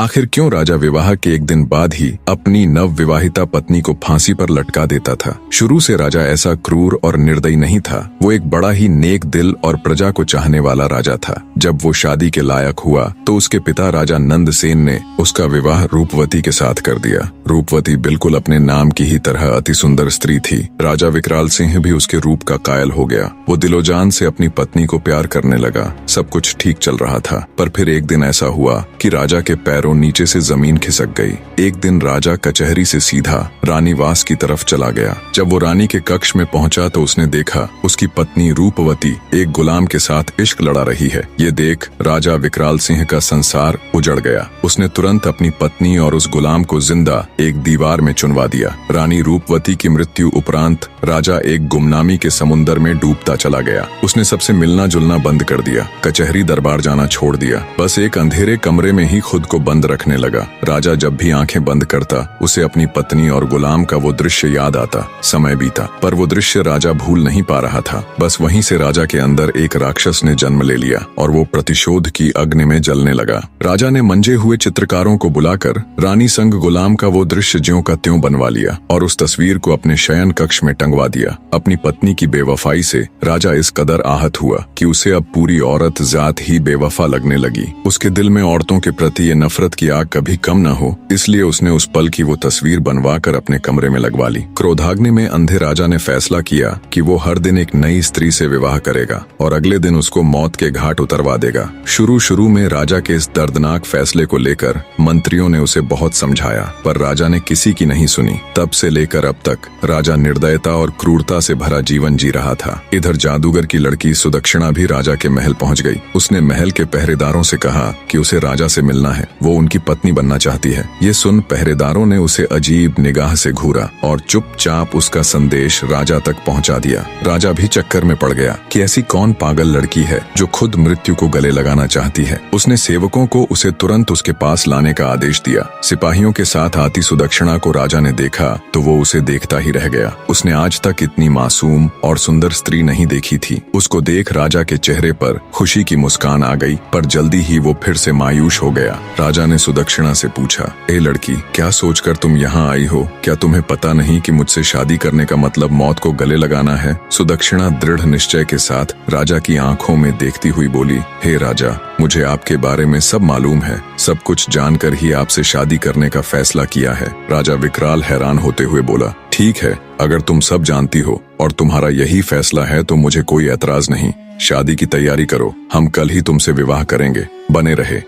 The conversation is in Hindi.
आखिर क्यों राजा विवाह के एक दिन बाद ही अपनी नव विवाहिता पत्नी को फांसी पर लटका देता था? शुरू से राजा ऐसा क्रूर और निर्दयी नहीं था। वो एक बड़ा ही नेक दिल और प्रजा को चाहने वाला राजा था। जब वो शादी के लायक हुआ तो उसके पिता राजा नंदसेन ने उसका विवाह रूपवती के साथ कर दिया। रूपवती बिल्कुल अपने नाम की ही तरह अति सुंदर स्त्री थी। राजा विकराल सिंह भी उसके रूप का कायल हो गया। वो दिलोजान से अपनी पत्नी को प्यार करने लगा। सब कुछ ठीक चल रहा था, पर फिर एक दिन ऐसा हुआ कि राजा के पैरों नीचे से जमीन खिसक गई। एक दिन राजा कचहरी से सीधा रानीवास की तरफ चला गया। जब वो रानी के कक्ष में पहुंचा तो उसने देखा उसकी पत्नी रूपवती एक गुलाम के साथ इश्क लड़ा रही है। ये देख राजा विकराल सिंह का संसार उजड़ गया। उसने तुरंत अपनी पत्नी और उस गुलाम को जिंदा एक दीवार में चुनवा दिया। रानी रूपवती की मृत्यु उपरांत राजा एक गुमनामी के समुन्दर में डूबता चला गया। उसने सबसे मिलना जुलना बंद कर दिया, कचहरी दरबार जाना छोड़ दिया। बस एक अंधेरे कमरे में ही खुद को बंद रखने लगा। राजा जब भी आंखें बंद करता उसे अपनी पत्नी और गुलाम का वो दृश्य याद आता। समय बीता, पर वो दृश्य राजा भूल नहीं पा रहा था। बस वहीं से राजा के अंदर एक राक्षस ने जन्म ले लिया और वो प्रतिशोध की अग्नि में जलने लगा। राजा ने मंजे हुए चित्रकारों को बुलाकर रानी संग गुलाम का वो दृश्य ज्यों का त्यों बनवा लिया और उस तस्वीर को अपने शयन कक्ष में टंगवा दिया। अपनी पत्नी की बेवफाई से राजा इस कदर आहत हुआ कि उसे अब पूरी औरत जात ही बेवफा लगने लगी। उसके दिल में औरतों के प्रति ये नफरत की आग कभी कम न हो, इसलिए उसने उस पल की वो तस्वीर बनवाकर अपने कमरे में लगवा ली। क्रोधाग्नि में अंधे राजा ने फैसला किया कि वो हर दिन एक नई स्त्री से विवाह करेगा और अगले दिन उसको मौत के घाट उतरवा देगा। शुरू में राजा के इस दर्दनाक फैसले को लेकर मंत्रियों ने उसे बहुत समझाया, पर राजा ने किसी की नहीं सुनी। तब से लेकर अब तक राजा निर्दयता और क्रूरता से भरा जीवन जी रहा था। इधर जादूगर की लड़की सुदक्षिणा भी राजा के महल पहुंच गई। उसने महल के पहरेदारों से कहा कि उसे राजा से मिलना है, वो उनकी पत्नी बनना चाहती है। ये सुन पहरेदारों ने उसे अजीब निगाह से घूरा और चुपचाप उसका संदेश राजा तक पहुंचा दिया। राजा भी चक्कर में पड़ गया कि ऐसी कौन पागल लड़की है जो खुद मृत्यु को गले लगाना चाहती है। उसने सेवकों को उसे तुरंत उसके पास लाने का आदेश दिया। सिपाहियों के साथ आती सुदक्षिणा को राजा ने देखा तो वो उसे देखता ही रह गया। उसने आज तक इतनी मासूम और सुंदर स्त्री नहीं देखी थी। उसको देख राजा के चेहरे पर खुशी की मुस्कान आ गई, पर जल्दी ही वो फिर से मायूस हो गया। राजा ने सुदक्षिणा से पूछा, ए लड़की, क्या सोचकर तुम यहाँ आई हो? क्या तुम्हें पता नहीं कि मुझसे शादी करने का मतलब मौत को गले लगाना है? सुदक्षिणा दृढ़ निश्चय के साथ राजा की आंखों में देखती हुई बोली, हे राजा, मुझे आपके बारे में सब मालूम है। सब कुछ जानकर ही आपसे शादी करने का फैसला किया है। राजा विकराल हैरान होते हुए बोला, ठीक है, अगर तुम सब जानती हो और तुम्हारा यही फैसला है तो मुझे कोई एतराज नहीं। शादी की तैयारी करो, हम कल ही तुमसे विवाह करेंगे। बने रहे।